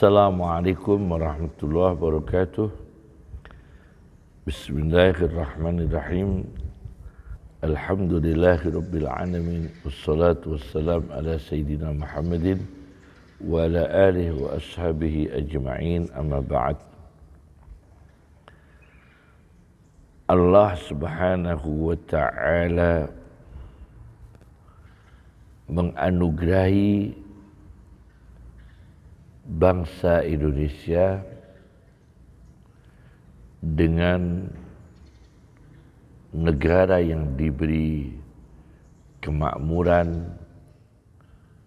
Assalamualaikum warahmatullahi wabarakatuh. Bismillahirrahmanirrahim. Alhamdulillahirabbil alamin. Wassalatu wassalam ala sayyidina Muhammadin wa ala alihi wa ashabihi ajma'in. Amma ba'd. Allah Subhanahu wa ta'ala menganugerahi bangsa Indonesia dengan negara yang diberi kemakmuran,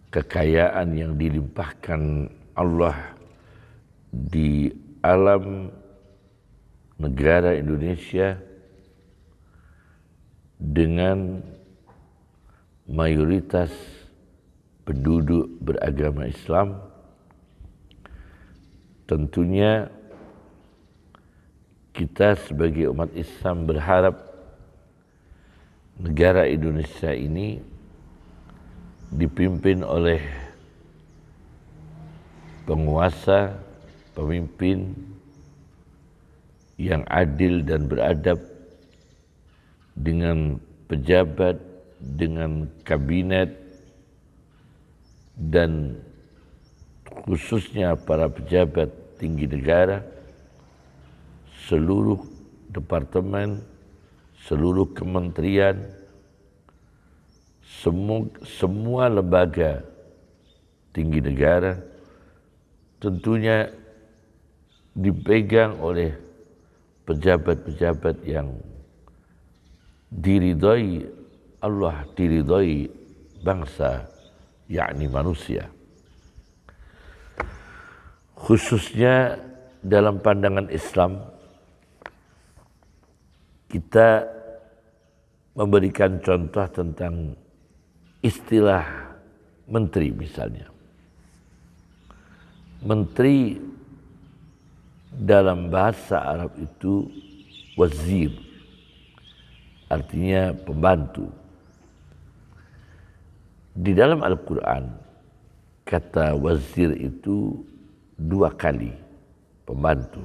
kekayaan yang dilimpahkan Allah di alam negara Indonesia dengan mayoritas penduduk beragama Islam. Tentunya kita sebagai umat Islam berharap negara Indonesia ini dipimpin oleh penguasa, pemimpin yang adil dan beradab, dengan pejabat, dengan kabinet, dan khususnya para pejabat tinggi negara, seluruh departemen, seluruh kementerian, semua lembaga tinggi negara tentunya dipegang oleh pejabat-pejabat yang diridhai Allah, diridhai bangsa, yakni manusia. Khususnya dalam pandangan Islam, kita memberikan contoh tentang istilah menteri misalnya. Menteri dalam bahasa Arab itu wazir, artinya pembantu. Di dalam Al-Quran, kata wazir itu 2 kali, pembantu.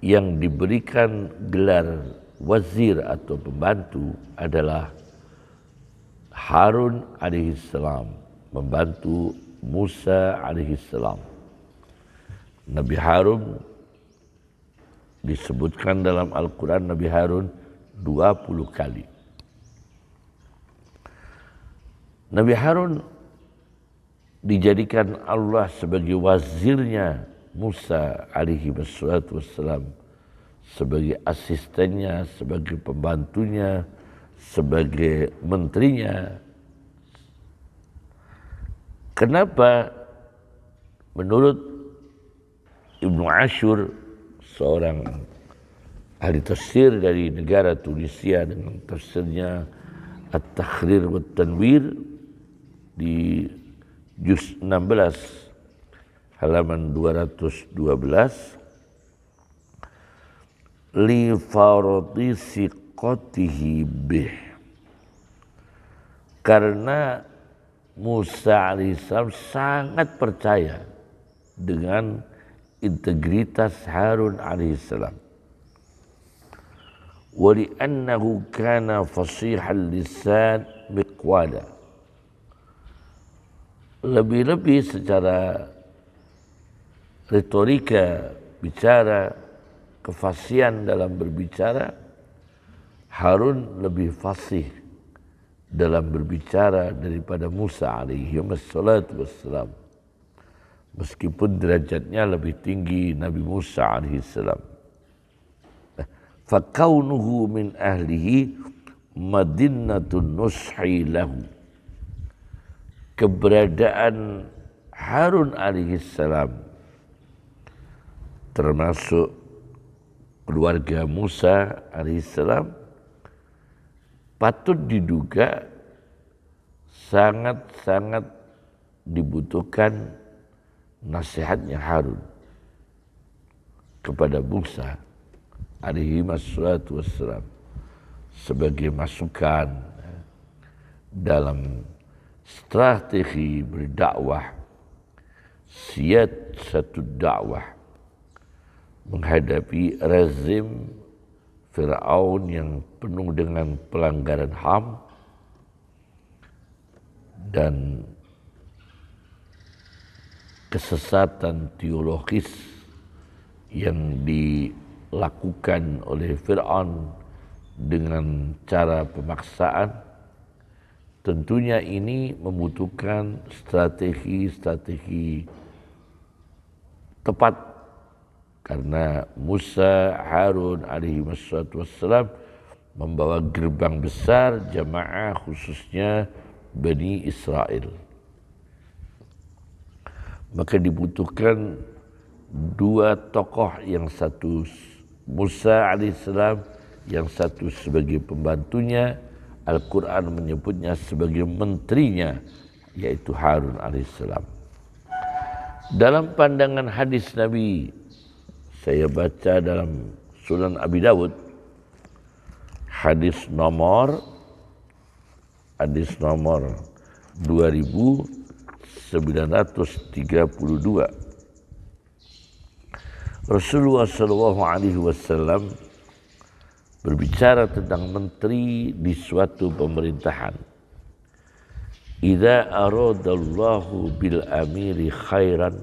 Yang diberikan gelar wazir atau pembantu adalah Harun alaihissalam, membantu Musa alaihissalam. Nabi Harun disebutkan dalam Al-Quran, Nabi Harun 20 kali. Nabi Harun dijadikan Allah sebagai wazirnya Musa alaihi wassalam, sebagai asistennya, sebagai pembantunya, sebagai menterinya. Kenapa? Menurut Ibnu Ashur, seorang ahli tafsir dari negara Tunisia, dengan tafsirnya At-Tahrir wa Tanwir di juz 16 halaman 212, li farati siqatihi bih, karena Musa alaihissalam sangat percaya dengan integritas Harun alaihissalam. Wa li'annahu kana fasihal lisan miqwala, lebih-lebih secara retorika bicara, kefasihan dalam berbicara, Harun lebih fasih dalam berbicara daripada Musa alaihi wassalam. Meskipun derajatnya lebih tinggi Nabi Musa alaihi salam. Fakaunuhu min ahlihi madinatun nushi lahu, keberadaan Harun alaihissalam termasuk keluarga Musa alaihissalam patut diduga sangat-sangat dibutuhkan nasihatnya Harun kepada Musa alaihi wassalam sebagai masukan dalam strategi berdakwah, satu dakwah menghadapi rezim Fir'aun yang penuh dengan pelanggaran HAM dan kesesatan teologis yang dilakukan oleh Fir'aun dengan cara pemaksaan. Tentunya ini membutuhkan strategi tepat, karena Musa, Harun alaihi wassalam membawa gerbang besar jamaah khususnya Bani Israel. Maka dibutuhkan dua tokoh, yang satu Musa alaihissalam, yang satu sebagai pembantunya. Al-Quran menyebutnya sebagai menterinya, yaitu Harun alaihissalam. Dalam pandangan hadis Nabi, saya baca dalam Sunan Abi Dawud, hadis nomor 2932. Rasulullah SAW berbicara tentang menteri di suatu pemerintahan. Idza aradallahu bil amiri khairan,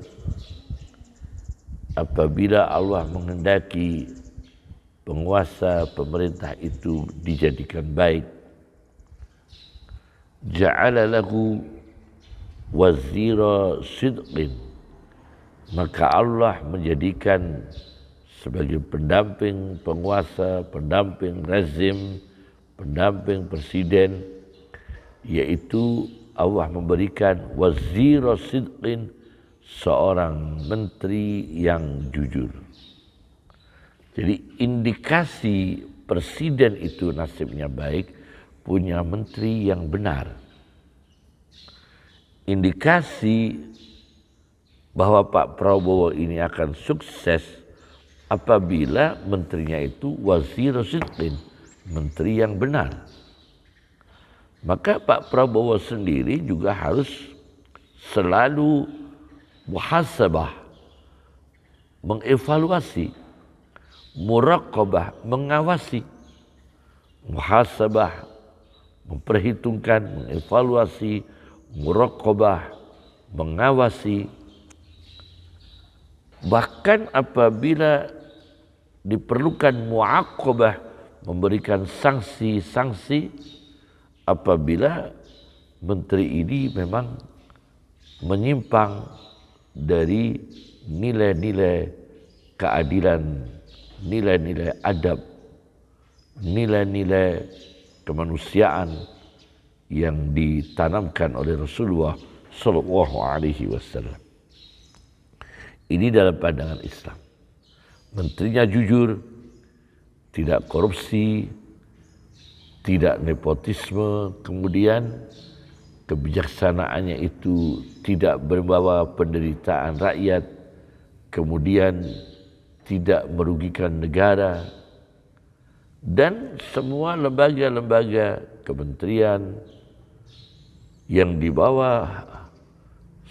apabila Allah menghendaki penguasa pemerintah itu dijadikan baik, ja'ala lahu wazira sidqin, maka Allah menjadikan sebagai pendamping penguasa, pendamping rezim, pendamping presiden, yaitu Allah memberikan wazira sidqin, seorang menteri yang jujur. Jadi indikasi presiden itu nasibnya baik, punya menteri yang benar. Indikasi bahwa Pak Prabowo ini akan sukses apabila menterinya itu wazir sidqin, menteri yang benar. Maka Pak Prabowo sendiri juga harus selalu muhasabah, mengevaluasi, muraqabah, mengawasi. Muhasabah, memperhitungkan, mengevaluasi, muraqabah, mengawasi. Bahkan apabila diperlukan muaqabah, memberikan sanksi-sanksi apabila menteri ini memang menyimpang dari nilai-nilai keadilan, nilai-nilai adab, nilai-nilai kemanusiaan yang ditanamkan oleh Rasulullah Sallallahu Alaihi Wasallam. Ini dalam pandangan Islam. Menterinya jujur, tidak korupsi, tidak nepotisme, kemudian kebijaksanaannya itu tidak berbawa penderitaan rakyat, kemudian tidak merugikan negara, dan semua lembaga-lembaga kementerian yang di bawah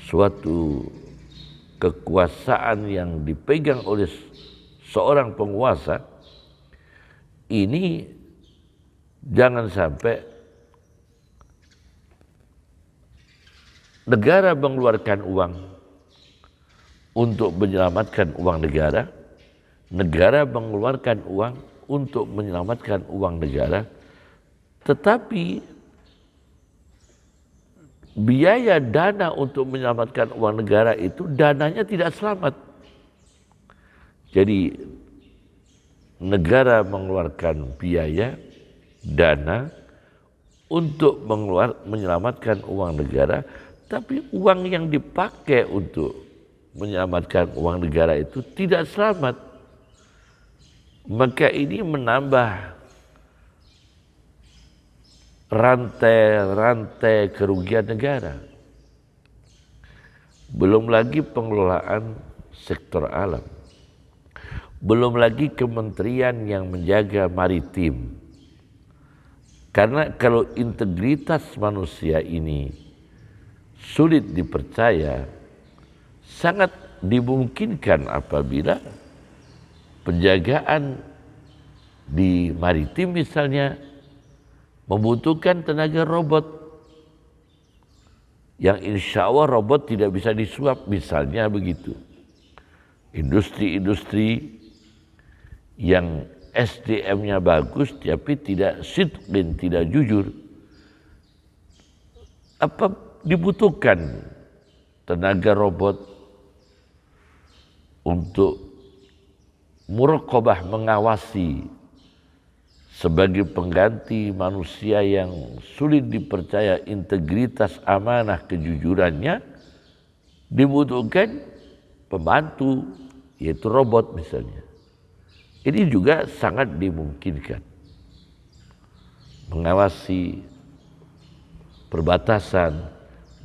suatu kekuasaan yang dipegang oleh seorang penguasa ini jangan sampai negara mengeluarkan uang untuk menyelamatkan uang negara, negara mengeluarkan uang untuk menyelamatkan uang negara, tetapi biaya dana untuk menyelamatkan uang negara itu dananya tidak selamat. Jadi negara mengeluarkan biaya, dana untuk menyelamatkan uang negara, tapi uang yang dipakai untuk menyelamatkan uang negara itu tidak selamat. Maka ini menambah rantai-rantai kerugian negara. Belum lagi pengelolaan sektor alam. Belum lagi kementerian yang menjaga maritim. Karena kalau integritas manusia ini sulit dipercaya, sangat dimungkinkan apabila penjagaan di maritim misalnya membutuhkan tenaga robot yang insya Allah robot tidak bisa disuap, misalnya begitu. Industri-industri yang SDM-nya bagus tapi tidak sidqin, tidak jujur, apa dibutuhkan tenaga robot untuk muraqabah, mengawasi sebagai pengganti manusia yang sulit dipercaya integritas, amanah, kejujurannya, dibutuhkan pembantu, yaitu robot misalnya. Ini juga sangat dimungkinkan. Mengawasi perbatasan,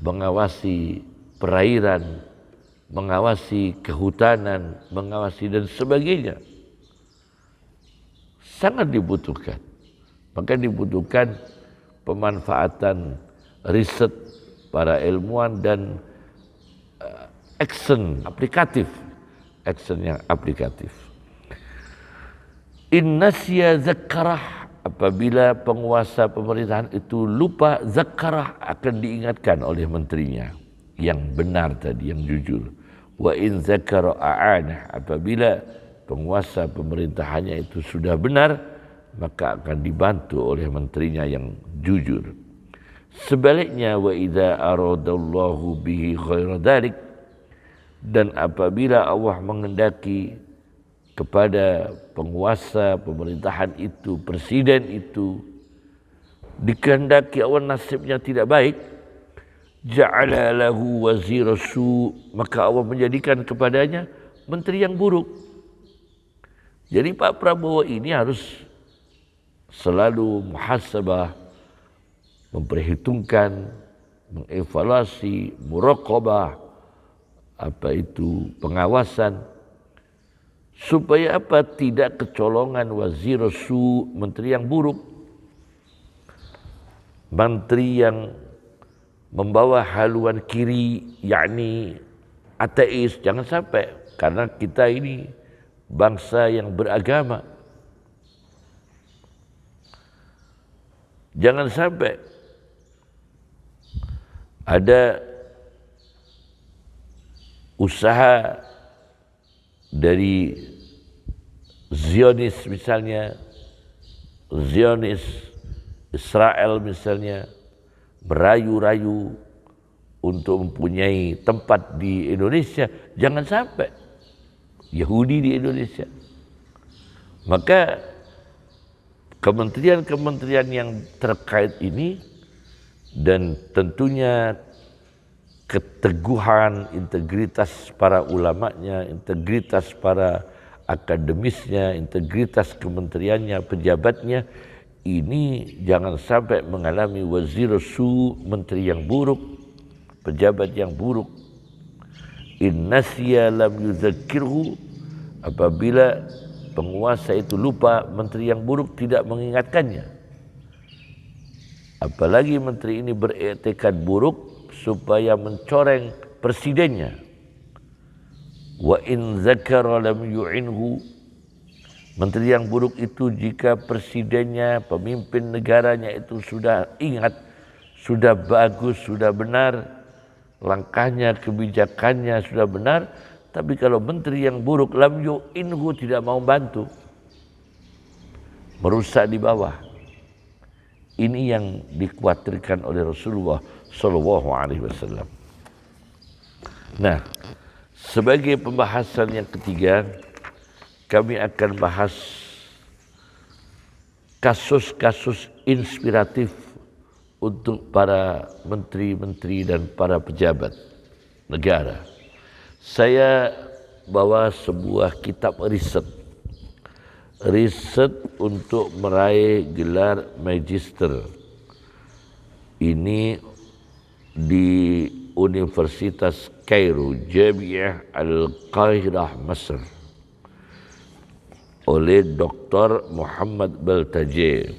mengawasi perairan, mengawasi kehutanan, mengawasi dan sebagainya. Sangat dibutuhkan. Maka dibutuhkan pemanfaatan riset para ilmuwan dan action yang aplikatif. Innasya zakarah, apabila penguasa pemerintahan itu lupa, zakarah akan diingatkan oleh menterinya yang benar tadi, yang jujur. Wa in zakara a'anah, apabila penguasa pemerintahannya itu sudah benar, maka akan dibantu oleh menterinya yang jujur. Sebaliknya, wa idza aradallahu bihi ghaira dzalik, dan apabila Allah mengendaki kepada penguasa pemerintahan itu, presiden itu, dikehendaki Allah nasibnya tidak baik, ja'ala lahu wazira su', maka Allah menjadikan kepadanya menteri yang buruk. Jadi Pak Prabowo ini harus selalu muhasabah, memperhitungkan, mengevaluasi, muraqabah, apa itu pengawasan, supaya apa? Tidak kecolongan wazir su', menteri yang buruk, menteri yang membawa haluan kiri, yakni ateis. Jangan sampai, karena kita ini bangsa yang beragama. Jangan sampai ada usaha dari Zionis misalnya, Zionis Israel misalnya, merayu-rayu untuk mempunyai tempat di Indonesia. Jangan sampai Yahudi di Indonesia. Maka kementerian-kementerian yang terkait ini, dan tentunya keteguhan integritas para ulamanya, integritas para akademisnya, integritas kementeriannya, pejabatnya, ini jangan sampai mengalami wazir su', menteri yang buruk, pejabat yang buruk. In nasiya lam yuzakkirhu, apabila penguasa itu lupa, menteri yang buruk tidak mengingatkannya. Apalagi menteri ini beriktikad buruk supaya mencoreng presidennya. Wa in zakara lam yu'inhu, menteri yang buruk itu jika presidennya, pemimpin negaranya itu sudah ingat, sudah bagus, sudah benar, langkahnya, kebijakannya sudah benar, tapi kalau menteri yang buruk, lam yu'inhu, tidak mau bantu, merusak di bawah. Ini yang dikhawatirkan oleh Rasulullah Sallallahu Alaihi Wasallam. Nah, sebagai pembahasan yang ketiga, kami akan bahas kasus-kasus inspiratif untuk para menteri-menteri dan para pejabat negara. Saya bawa sebuah kitab riset untuk meraih gelar magister. Ini di Universitas Kairo, Jamiah Al-Qahirah, Mesir, oleh Dr. Muhammad Baltaji.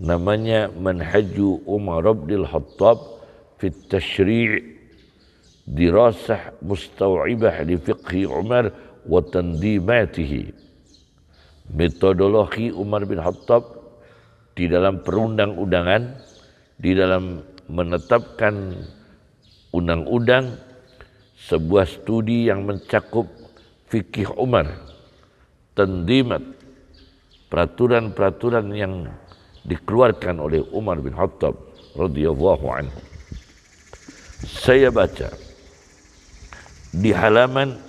Namanya Manhaju Umar Ibn al-Khattab fi Tashri' dirasah mustaw'ibah li fiqhi Umar wa tandimatihi. Metodologi Umar bin Khattab di dalam perundang-undangan, di dalam menetapkan undang-undang, sebuah studi yang mencakup fikih Umar, tandimat, peraturan-peraturan yang dikeluarkan oleh Umar bin Khattab radhiyallahu anhu. Saya baca di halaman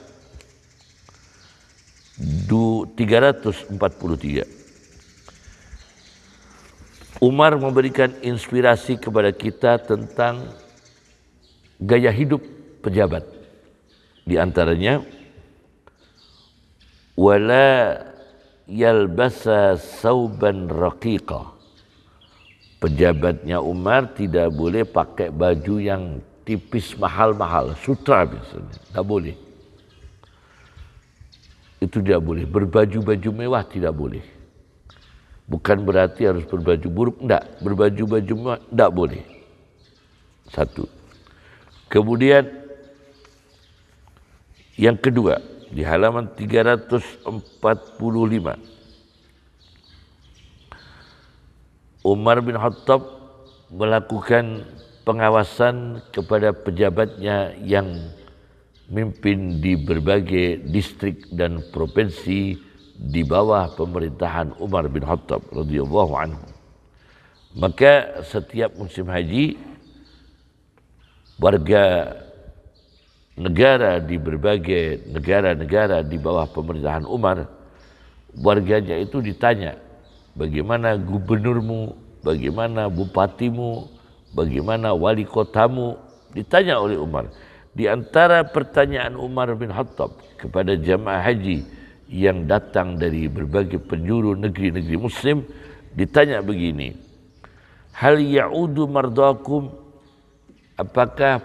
343. Umar memberikan inspirasi kepada kita tentang gaya hidup pejabat. Di antaranya, wala yalbasa sauban raqiqa. Pejabatnya Umar tidak boleh pakai baju yang tipis mahal-mahal, sutra biasanya, tidak boleh. Itu tidak boleh. Berbaju-baju mewah tidak boleh. Bukan berarti harus berbaju buruk, enggak. Berbaju-baju mewah enggak boleh. Satu. Kemudian yang kedua, di halaman 345. Umar bin Khattab melakukan pengawasan kepada pejabatnya yang mimpin di berbagai distrik dan provinsi di bawah pemerintahan Umar bin Khattab radhiyallahu anhu. Maka setiap musim haji, warga negara di berbagai negara-negara di bawah pemerintahan Umar, warganya itu ditanya, bagaimana gubernurmu, bagaimana bupatimu, bagaimana wali kotamu, ditanya oleh Umar. Di antara pertanyaan Umar bin Khattab kepada jamaah haji yang datang dari berbagai penjuru negeri-negeri muslim, ditanya begini, hal ya'udu mardakum, apakah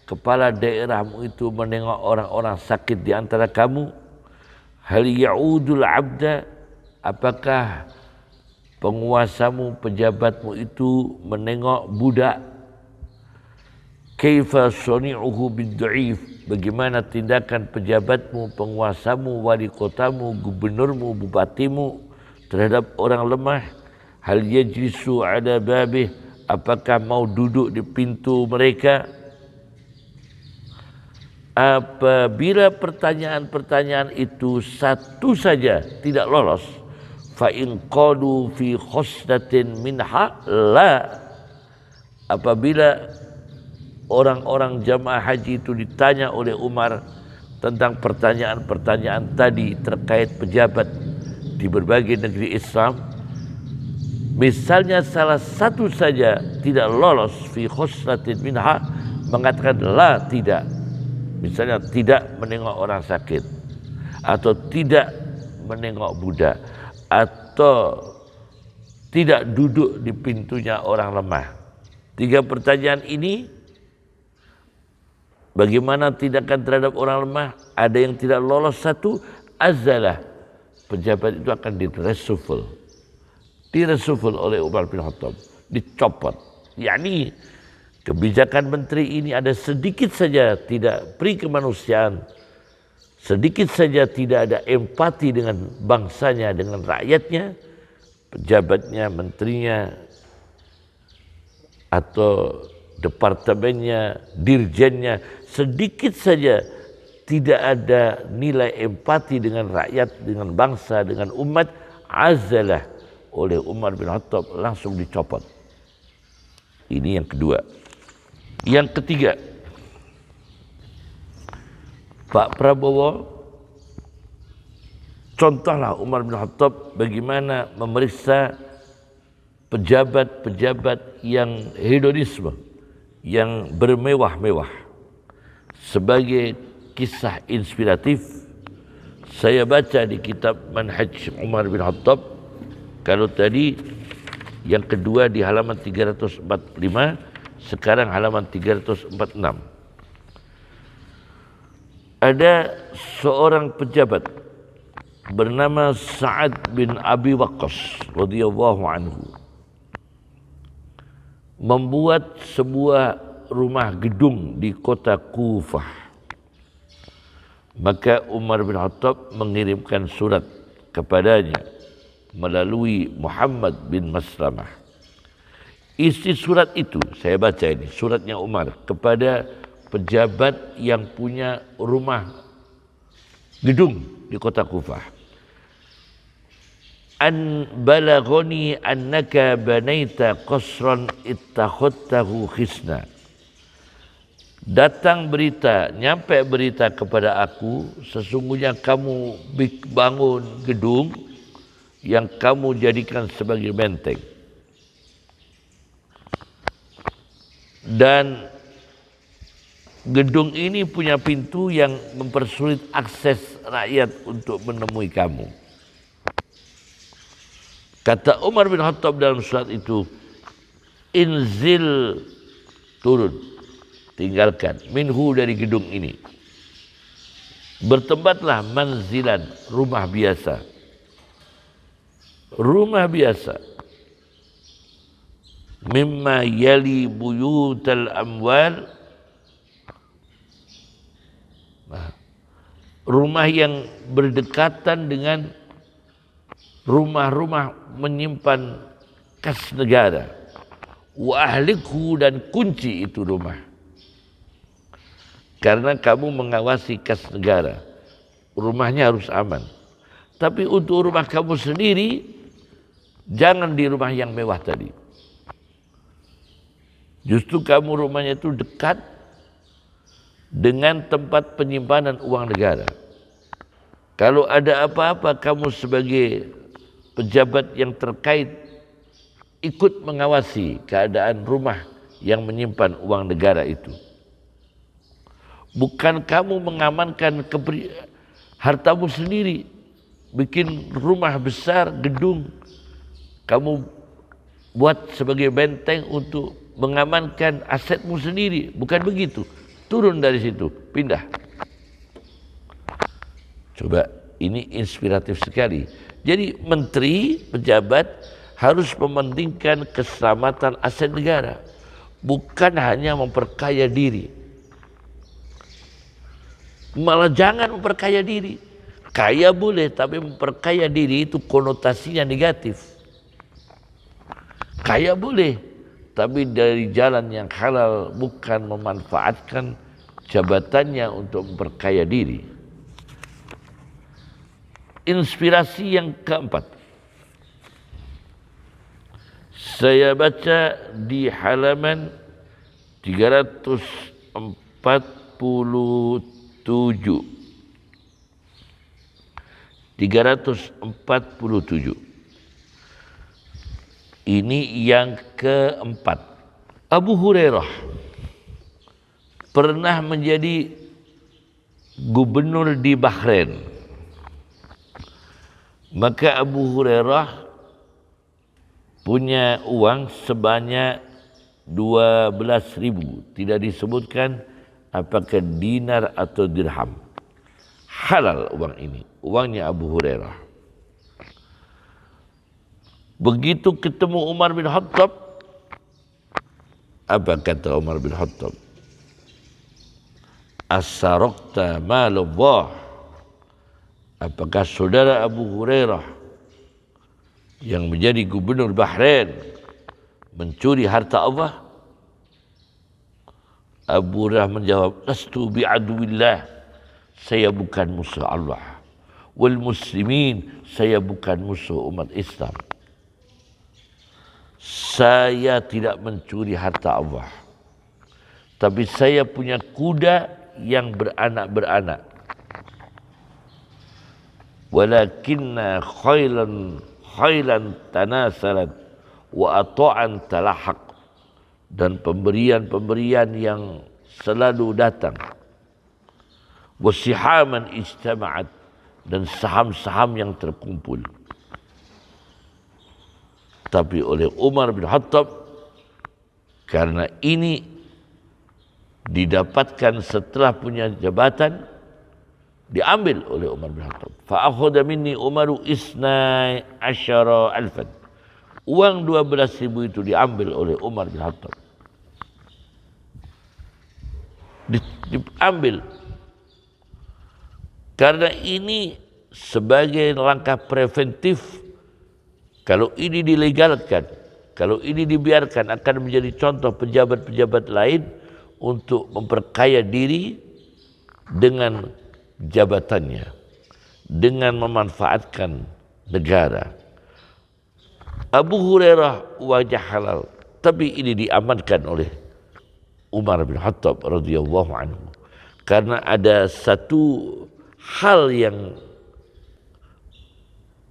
kepala daerahmu itu menengok orang-orang sakit di antara kamu? Hal ya'udul abda, apakah penguasamu, pejabatmu itu menengok budak? Kaifa sani'uhu bid-dha'if, bagaimana tindakan pejabatmu, penguasamu, wali kotamu, gubernurmu, bupatimu terhadap orang lemah? Hal yajlisu ala babih, apakah mau duduk di pintu mereka? Apabila pertanyaan-pertanyaan itu satu saja tidak lolos, fa in qalu fi khusnatin minha la, apabila orang-orang jamaah haji itu ditanya oleh Umar tentang pertanyaan-pertanyaan tadi terkait pejabat di berbagai negeri Islam, misalnya salah satu saja tidak lolos fi khusnatin minha, mengatakan la, tidak, misalnya tidak menengok orang sakit, atau tidak menengok budak, atau tidak duduk di pintunya orang lemah. Tiga pertanyaan ini, bagaimana tindakan terhadap orang lemah, ada yang tidak lolos satu, azalah, pejabat itu akan direshuffle oleh Umar bin Khattab, dicopot. Yakni kebijakan menteri ini ada sedikit saja tidak peri kemanusiaan, sedikit saja tidak ada empati dengan bangsanya, dengan rakyatnya, pejabatnya, menterinya, atau departemennya, dirjennya, sedikit saja tidak ada nilai empati dengan rakyat, dengan bangsa, dengan umat, azalah, oleh Umar bin Khattab, langsung dicopot. Ini yang kedua. Yang ketiga, Pak Prabowo, contohlah Umar bin Khattab bagaimana memeriksa pejabat-pejabat yang hedonisme, yang bermewah-mewah. Sebagai kisah inspiratif, saya baca di kitab Manhaj Umar bin Khattab. Kalau tadi yang kedua di halaman 345, sekarang halaman 346. Ada seorang pejabat bernama Sa'ad bin Abi Waqqas radhiyallahu anhu membuat sebuah rumah gedung di kota Kufah. Maka Umar bin Khattab mengirimkan surat kepadanya melalui Muhammad bin Maslamah. Isi surat itu, saya baca ini, suratnya Umar kepada pejabat yang punya rumah gedung di kota Kufah. An balaghani annaka banaita qasran ittakhadtahu khisna. Datang berita, nyampe berita kepada aku, sesungguhnya kamu bangun gedung yang kamu jadikan sebagai benteng. Dan gedung ini punya pintu yang mempersulit akses rakyat untuk menemui kamu. Kata Umar bin Khattab dalam surat itu, inzil, turun, tinggalkan, minhu, dari gedung ini. Bertembatlah manzilan, rumah biasa. Rumah biasa. Mimma yali buyutal amwal. Rumah yang berdekatan dengan rumah-rumah menyimpan kas negara. Wa ahliku, dan kunci itu rumah. Karena kamu mengawasi kas negara, rumahnya harus aman. Tapi untuk rumah kamu sendiri, jangan di rumah yang mewah tadi. Justru kamu rumahnya itu dekat dengan tempat penyimpanan uang negara. Kalau ada apa-apa, kamu sebagai pejabat yang terkait ikut mengawasi keadaan rumah yang menyimpan uang negara itu. Bukan kamu mengamankan hartamu sendiri, bikin rumah besar, gedung, kamu buat sebagai benteng untuk mengamankan asetmu sendiri. Bukan begitu. Turun dari situ, pindah. Coba, ini inspiratif sekali. Jadi menteri, pejabat harus mementingkan keselamatan aset negara, bukan hanya memperkaya diri. Malah jangan memperkaya diri. Kaya boleh, tapi memperkaya diri itu konotasinya negatif. Kaya boleh, tapi dari jalan yang halal, bukan memanfaatkan jabatannya untuk memperkaya diri. Inspirasi yang keempat, saya baca di halaman 347. 347. Ini yang keempat. Abu Hurairah pernah menjadi gubernur di Bahrain. Maka Abu Hurairah punya uang sebanyak 12.000. Tidak disebutkan apakah dinar atau dirham. Halal uang ini, uangnya Abu Hurairah. Begitu ketemu Umar bin Khattab, apa kata Umar bin Khattab? As-sarakta malullah. Apakah saudara Abu Hurairah yang menjadi gubernur Bahrain mencuri harta Allah? Abu Hurairah menjawab, lastu bi'aduillah, saya bukan musuh Allah. Wal muslimin, saya bukan musuh umat Islam. Saya tidak mencuri harta Allah, tapi saya punya kuda yang beranak-beranak. Walakinna khailan tanasalat wa ata'an talahaq, dan pemberian-pemberian yang selalu datang. Wasihaman ijtama'at, dan saham-saham yang terkumpul. Tapi oleh Umar bin Khattab, karena ini didapatkan setelah punya jabatan, diambil oleh Umar bin Khattab. Fa'akhudha minni Umaru isnai asyara alfan. Uang 12.000 itu diambil oleh Umar bin Khattab. diambil. Karena ini sebagai langkah preventif, kalau ini dilegalkan, kalau ini dibiarkan akan menjadi contoh pejabat-pejabat lain untuk memperkaya diri dengan jabatannya, dengan memanfaatkan negara. Abu Hurairah wajah halal, tapi ini diamankan oleh Umar bin Khattab radhiyallahu anhu. Karena ada satu hal yang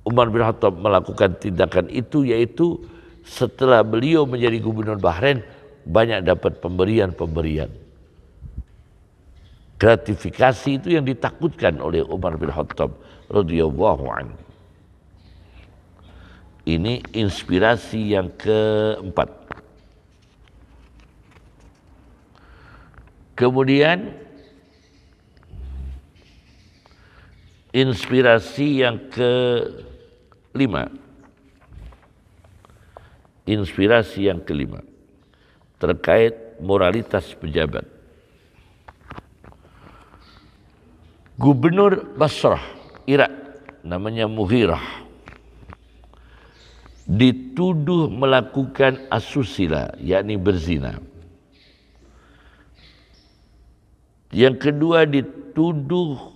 Umar bin Khattab melakukan tindakan itu, yaitu setelah beliau menjadi gubernur Bahrain banyak dapat pemberian-pemberian. Gratifikasi itu yang ditakutkan oleh Umar bin Khattab radhiyallahu anhu. Ini inspirasi yang keempat. Kemudian inspirasi yang kelima. Inspirasi yang kelima terkait moralitas pejabat. Gubernur Basrah, Irak, namanya Mughirah, dituduh melakukan asusila, yakni berzina. Yang kedua, dituduh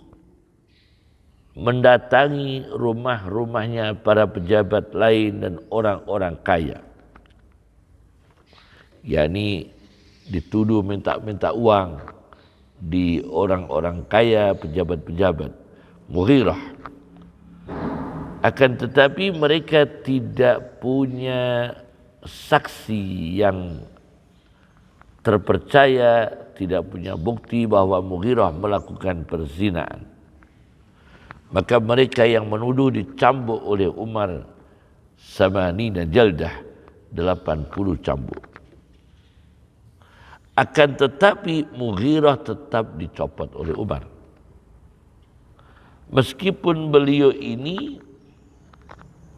mendatangi rumah-rumahnya para pejabat lain dan orang-orang kaya, yakni dituduh minta-minta uang di orang-orang kaya, pejabat-pejabat. Mughirah. Akan tetapi mereka tidak punya saksi yang terpercaya, tidak punya bukti bahwa Mughirah melakukan perzinaan. Maka mereka yang menuduh dicambuk oleh Umar samanina jaldah, 80 cambuk. Akan tetapi Mughirah tetap dicopot oleh Umar. Meskipun beliau ini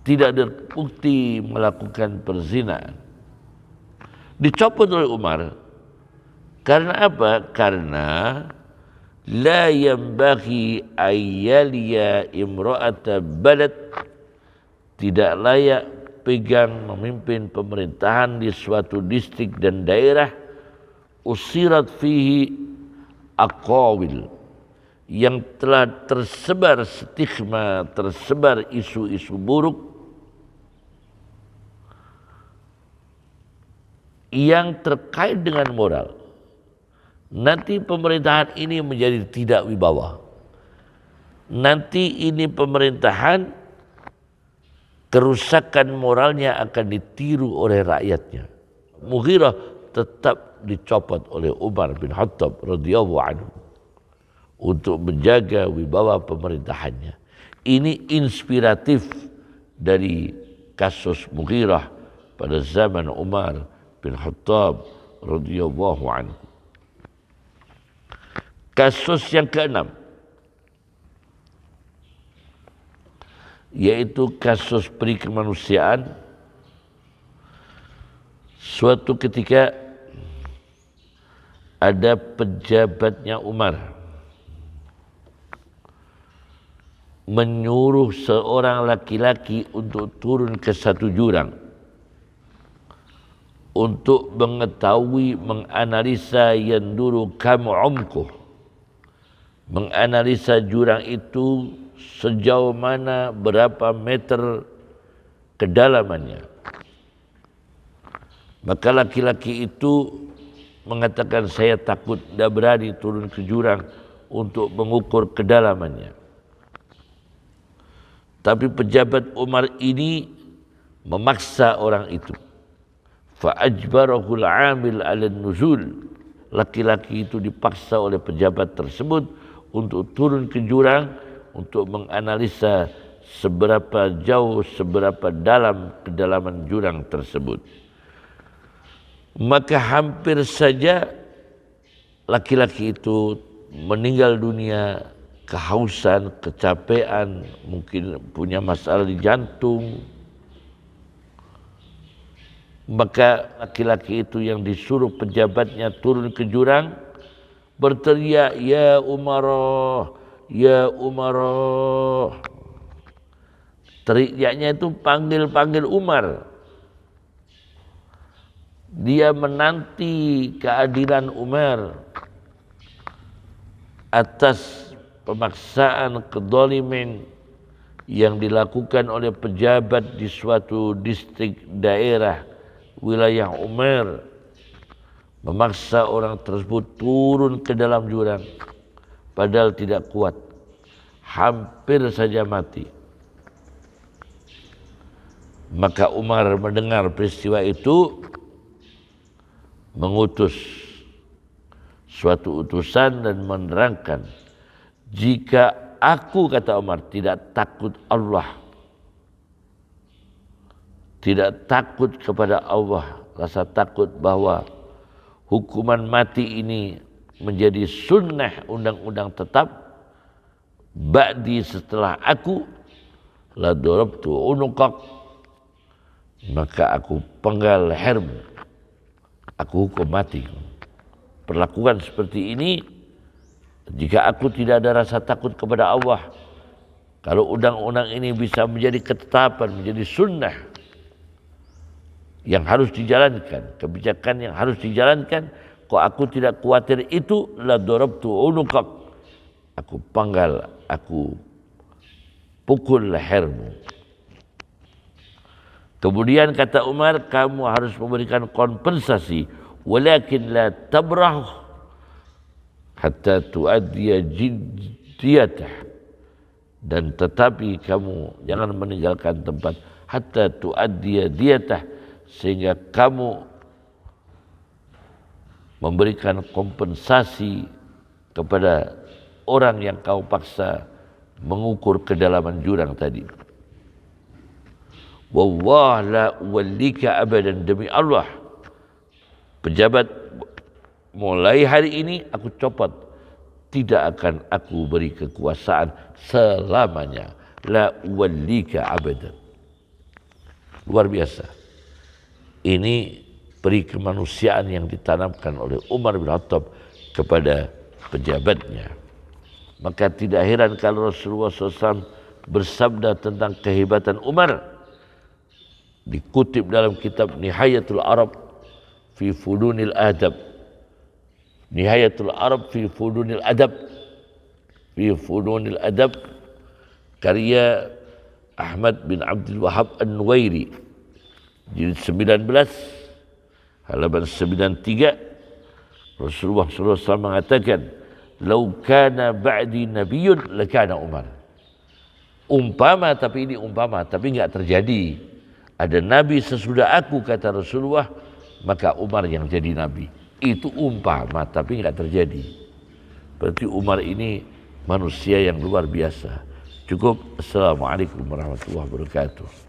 tidak terbukti melakukan perzinaan, dicopot oleh Umar. Karena apa? Karena la yanbaghi ayyaliya imra'ata balad, tidak layak pegang memimpin pemerintahan di suatu distrik dan daerah usirat fihi aqawil, yang telah tersebar stigma, tersebar isu-isu buruk yang terkait dengan moral. Nanti pemerintahan ini menjadi tidak wibawa. Nanti ini pemerintahan, kerusakan moralnya akan ditiru oleh rakyatnya. Mughirah tetap dicopot oleh Umar bin Khattab radhiyallahu anhu untuk menjaga wibawa pemerintahannya. Ini inspiratif dari kasus Mughirah pada zaman Umar bin Khattab radhiyallahu anhu. Kasus yang keenam, yaitu kasus peri kemanusiaan. Suatu ketika ada pejabatnya Umar menyuruh seorang laki-laki untuk turun ke satu jurang untuk mengetahui, menganalisa yanduru kam umquh, menganalisa jurang itu sejauh mana, berapa meter kedalamannya. Maka laki-laki itu mengatakan, saya takut, tidak berani turun ke jurang untuk mengukur kedalamannya. Tapi pejabat Umar ini memaksa orang itu. Fa'ajbarahul amil ala nuzul. Laki-laki itu dipaksa oleh pejabat tersebut untuk turun ke jurang untuk menganalisa seberapa jauh, seberapa dalam kedalaman jurang tersebut. Maka hampir saja laki-laki itu meninggal dunia, kehausan, kecapean, mungkin punya masalah di jantung. Maka laki-laki itu yang disuruh pejabatnya turun ke jurang berteriak, ya Umarah, ya Umarah. Teriaknya itu panggil-panggil Umar. Dia menanti keadilan Umar atas pemaksaan kedzaliman yang dilakukan oleh pejabat di suatu distrik daerah wilayah Umar, memaksa orang tersebut turun ke dalam jurang padahal tidak kuat, hampir saja mati. Maka Umar mendengar peristiwa itu, mengutus suatu utusan dan menerangkan, jika aku, kata Umar, tidak takut Allah, tidak takut kepada Allah, rasa takut bahwa hukuman mati ini menjadi sunnah undang-undang tetap ba'di setelah aku, la darabtu unuqak, maka aku penggal lehermu, aku hukum mati. Perlakukan seperti ini jika aku tidak ada rasa takut kepada Allah. Kalau undang-undang ini bisa menjadi ketetapan, menjadi sunnah yang harus dijalankan, kebijakan yang harus dijalankan, kok aku tidak khawatir itu, la darabtu unuqak, aku penggal, aku pukul lehermu. Kemudian kata Umar, kamu harus memberikan kompensasi, walakin la tabrah hatta tuaddiya jiddiyatah, dan tetapi kamu jangan meninggalkan tempat hatta tuaddiya diyatah, sehingga kamu memberikan kompensasi kepada orang yang kau paksa mengukur kedalaman jurang tadi. Wallah la uwallika abadan, demi Allah, pejabat mulai hari ini aku copot, tidak akan aku beri kekuasaan selamanya. La uwallika abadan. Luar biasa. Ini peri kemanusiaan yang ditanamkan oleh Umar bin Khattab kepada pejabatnya. Maka tidak heran kalau Rasulullah SAW bersabda tentang kehebatan Umar, dikutip dalam kitab Nihayatul Arab fi Fudunil Adab. Nihayatul Arab fi Fudunil Adab, fi Fudunil Adab, karya Ahmad bin Abdul Wahab An-Nuwairi, jilid 19 halaman 93. Rasulullah SAW mengatakan, "Lau kana ba'di nabiyyun lakana Umar." Umpama, tapi ini umpama, tapi enggak terjadi. Ada nabi sesudah aku, kata Rasulullah, maka Umar yang jadi nabi. Itu umpama, tapi enggak terjadi. Berarti Umar ini manusia yang luar biasa. Cukup. Assalamualaikum warahmatullahi wabarakatuh.